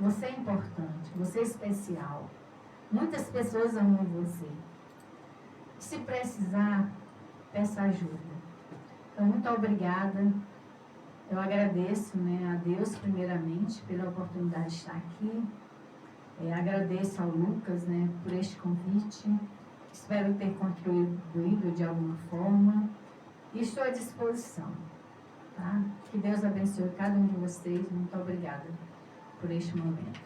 Você é importante, você é especial. Muitas pessoas amam você. Se precisar, peça ajuda. Então, muito obrigada. Eu agradeço, né, a Deus, primeiramente, pela oportunidade de estar aqui. Agradeço ao Lucas, né, por este convite. Espero ter contribuído de alguma forma. E estou à disposição. Tá? Que Deus abençoe cada um de vocês. Muito obrigada por este momento.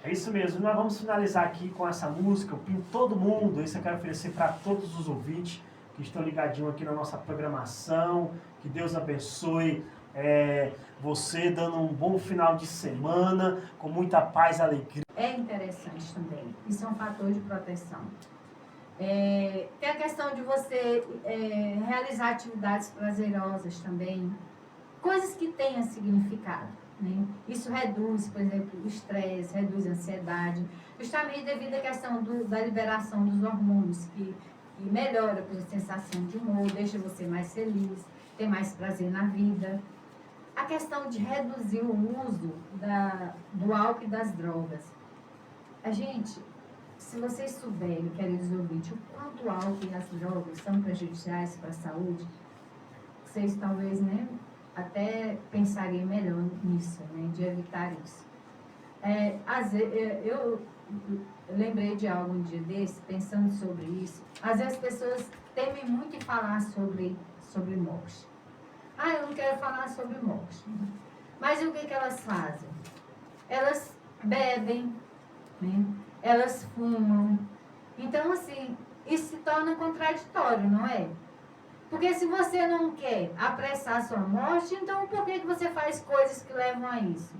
É isso mesmo. Nós vamos finalizar aqui com essa música. Eu pinto todo mundo. Isso eu quero oferecer para todos os ouvintes que estão ligadinhos aqui na nossa programação. Que Deus abençoe você, dando um bom final de semana, com muita paz e alegria. É interessante também. Isso é um fator de proteção. Tem a questão de você realizar atividades prazerosas também. Coisas que tenham significado. Né? Isso reduz, por exemplo, o estresse, reduz a ansiedade, justamente devido à questão da liberação dos hormônios, que melhora a sensação de humor, deixa você mais feliz, ter mais prazer na vida. A questão de reduzir o uso do álcool e das drogas. Se vocês souberem, queridos ouvintes, o quanto o álcool e as drogas são prejudiciais para a saúde, vocês talvez, né, até pensarem melhor nisso, né, de evitar isso. Eu lembrei de algo um dia desse, pensando sobre isso. Às vezes as pessoas temem muito em falar sobre morte. Eu não quero falar sobre morte. Mas o que elas fazem? Elas bebem, né? Elas fumam. Então, assim, isso se torna contraditório, não é? Porque se você não quer apressar a sua morte, então por que você faz coisas que levam a isso?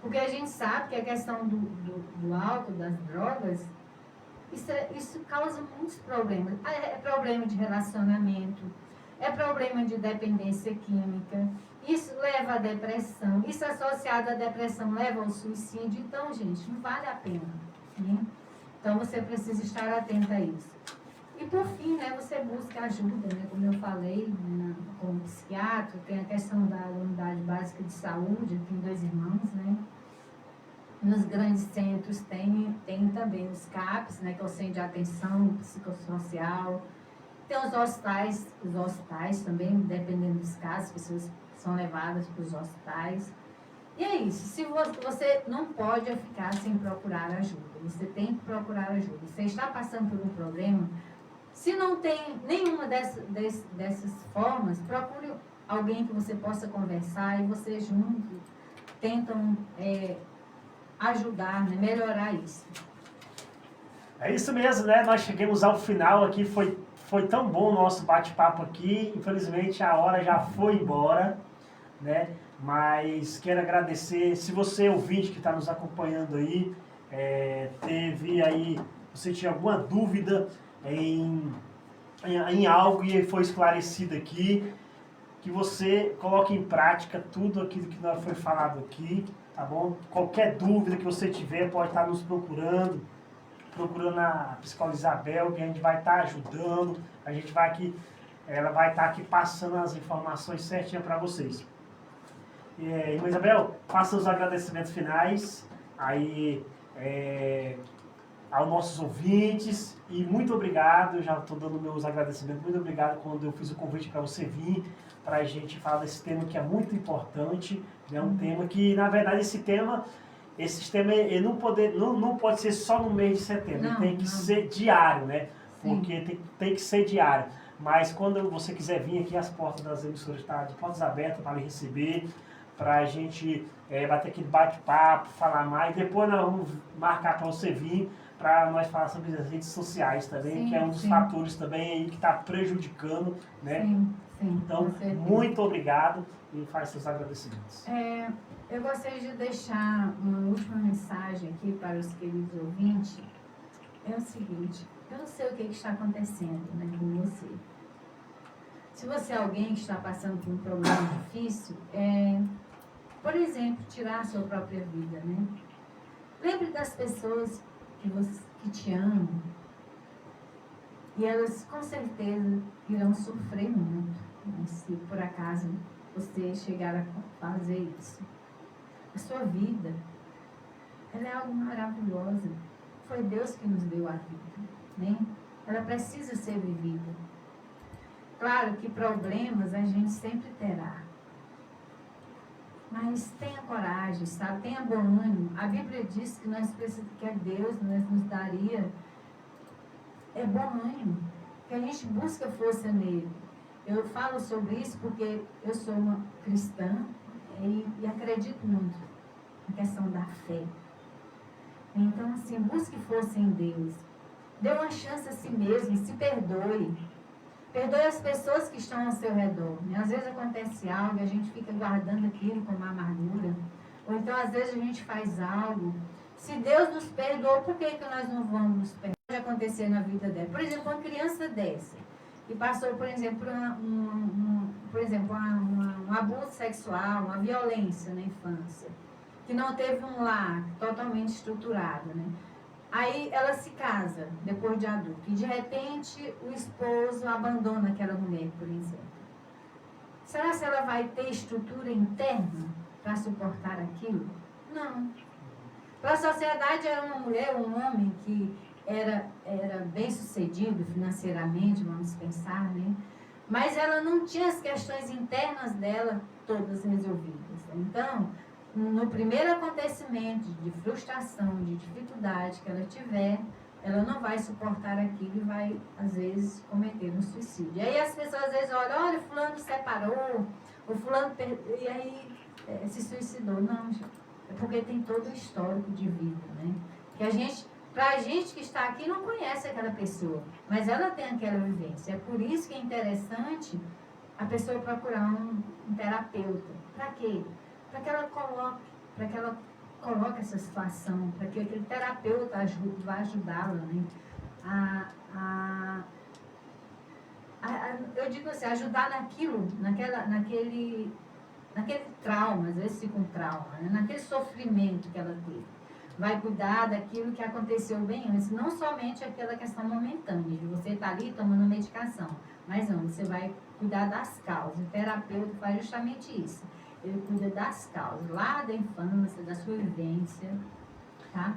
Porque a gente sabe que a questão do álcool, das drogas, isso causa muitos problemas. É problema de relacionamento, é problema de dependência química, isso leva à depressão, isso associado à depressão leva ao suicídio. Então, gente, não vale a pena. Né? Então, você precisa estar atento a isso. E, por fim, né, você busca ajuda, né, como eu falei, como psiquiatra, tem a questão da unidade básica de saúde, aqui em Dois Irmãos, né? Nos grandes centros tem também os CAPs, né, que é o Centro de Atenção Psicossocial. Tem os hospitais também, dependendo dos casos, as pessoas são levadas para os hospitais. E é isso, se você não pode ficar sem procurar ajuda, você tem que procurar ajuda. Você está passando por um problema, se não tem nenhuma dessas formas, procure alguém que você possa conversar e vocês juntos tentam ajudar, né, melhorar isso. É isso mesmo, né? Nós chegamos ao final aqui, foi tão bom o nosso bate-papo aqui. Infelizmente a hora já foi embora, né? Mas quero agradecer, se você ouvinte que está nos acompanhando aí, teve aí, você tinha alguma dúvida em algo e foi esclarecido aqui, que você coloque em prática tudo aquilo que nós foi falado aqui, tá bom? Qualquer dúvida que você tiver, pode estar nos procurando a psicóloga Isabel, que a gente vai estar ajudando, ela vai estar aqui passando as informações certinhas para vocês. Irmã Isabel, faça os agradecimentos finais aí aos nossos ouvintes e muito obrigado, já estou dando meus agradecimentos, muito obrigado quando eu fiz o convite para você vir, para a gente falar desse tema que é muito importante, é um tema que, na verdade, esse sistema ele não pode ser só no mês de setembro, ele tem que ser diário, né? Porque tem que ser diário. Mas quando você quiser vir aqui, as portas das emissoras estão de portas abertas para lhe receber, para a gente bater aquele bate-papo, falar mais. Depois nós vamos marcar para você vir, para nós falar sobre as redes sociais também, que é um dos fatores também aí que está prejudicando, né? Então, muito obrigado e faz seus agradecimentos. Eu gostaria de deixar uma última mensagem aqui para os queridos ouvintes. É o seguinte, eu não sei o que está acontecendo, né, com você. Se você é alguém que está passando por um problema difícil, por exemplo, tirar a sua própria vida, né? Lembre das pessoas que te amam e elas com certeza irão sofrer muito, né, se por acaso você chegar a fazer isso. A sua vida ela é algo maravilhoso. Foi Deus que nos deu a vida, né? Ela precisa ser vivida. Claro que problemas a gente sempre terá. Mas tenha coragem, sabe? Tenha bom ânimo. A Bíblia diz que nós precisamos, que Deus nos daria bom ânimo, que a gente busca força nele. Eu falo sobre isso porque eu sou uma cristã e acredito muito na questão da fé. Então, assim, busque força em Deus. Dê uma chance a si mesmo, se perdoe. Perdoe as pessoas que estão ao seu redor. Às vezes acontece algo e a gente fica guardando aquilo com uma amargura. Ou então, às vezes, a gente faz algo. Se Deus nos perdoou, por que nós não vamos nos perdoar? Pode acontecer na vida dela. Por exemplo, uma criança dessa, que passou, por exemplo, um abuso sexual, uma violência na infância, que não teve um lar totalmente estruturado, né? Aí ela se casa, depois de adulto, e de repente o esposo abandona aquela mulher, por exemplo. Será que ela vai ter estrutura interna para suportar aquilo? Não. Para a sociedade era uma mulher, um homem que era bem sucedido financeiramente, vamos pensar, né? Mas ela não tinha as questões internas dela todas resolvidas. Então, no primeiro acontecimento de frustração, de dificuldade que ela tiver, ela não vai suportar aquilo e vai, às vezes, cometer um suicídio. E aí as pessoas, às vezes, olha, fulano separou, o fulano e aí se suicidou. Não, é porque tem todo o histórico de vida, né? Que pra gente que está aqui, não conhece aquela pessoa, mas ela tem aquela vivência. É por isso que é interessante a pessoa procurar um terapeuta. Para quê? Para que ela coloque essa situação, para que aquele terapeuta vá ajudá-la, né? Eu digo assim, ajudar naquele trauma, às vezes fica um trauma, né? Naquele sofrimento que ela teve. Vai cuidar daquilo que aconteceu bem antes, não somente aquela questão momentânea, de você estar ali tomando medicação, mas não, você vai cuidar das causas. O terapeuta faz justamente isso. Ele cuida das causas, lá da infância, da sua vivência, tá?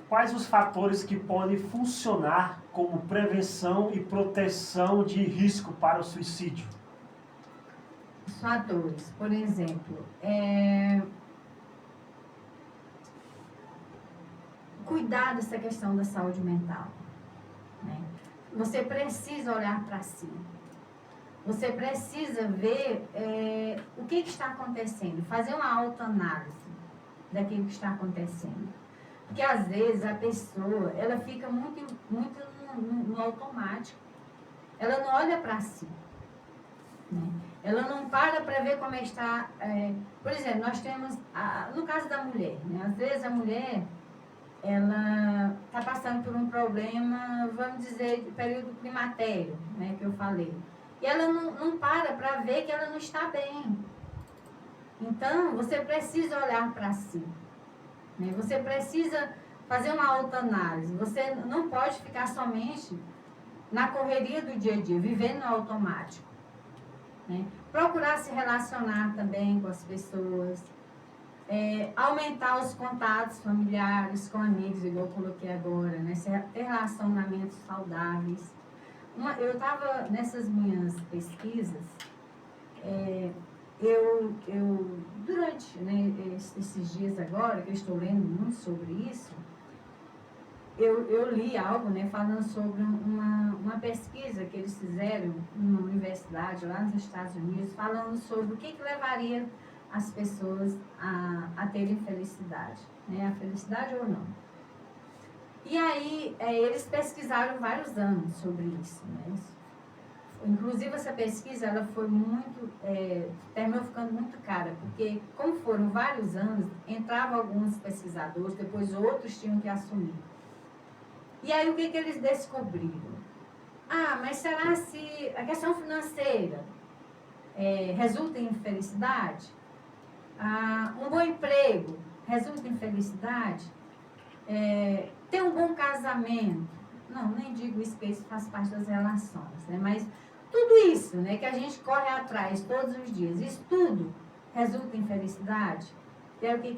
Quais os fatores que podem funcionar como prevenção e proteção de risco para o suicídio? Os fatores, por exemplo, cuidar dessa questão da saúde mental, né? Você precisa olhar para si. Você precisa ver o que está acontecendo, fazer uma autoanálise daquilo que está acontecendo. Porque, às vezes, a pessoa, ela fica muito no automático. Ela não olha para si, né? Ela não para ver como está... por exemplo, nós temos, no caso da mulher, né? Às vezes a mulher, ela está passando por um problema, vamos dizer, de período climatério, né, que eu falei. E ela não para ver que ela não está bem. Então, você precisa olhar para si, né? Você precisa fazer uma autoanálise. Você não pode ficar somente na correria do dia a dia, vivendo no automático, né? Procurar se relacionar também com as pessoas, aumentar os contatos familiares com amigos, igual eu coloquei agora, né? Ter relacionamentos saudáveis. Eu estava nessas minhas pesquisas, durante, né, esses dias agora, que eu estou lendo muito sobre isso, eu li algo, né, falando sobre uma pesquisa que eles fizeram numa universidade lá nos Estados Unidos, falando sobre o que levaria as pessoas a terem felicidade, né, a felicidade ou não. E aí, eles pesquisaram vários anos sobre isso, né? Inclusive, essa pesquisa, ela foi terminou ficando muito cara, porque, como foram vários anos, entravam alguns pesquisadores, depois outros tinham que assumir. E aí, o que eles descobriram? Mas será se a questão financeira resulta em felicidade? Um bom emprego resulta em felicidade? Ter um bom casamento? Não, nem digo isso, porque isso faz parte das relações, né? Mas tudo isso, né, que a gente corre atrás todos os dias, isso tudo resulta em felicidade? E é o que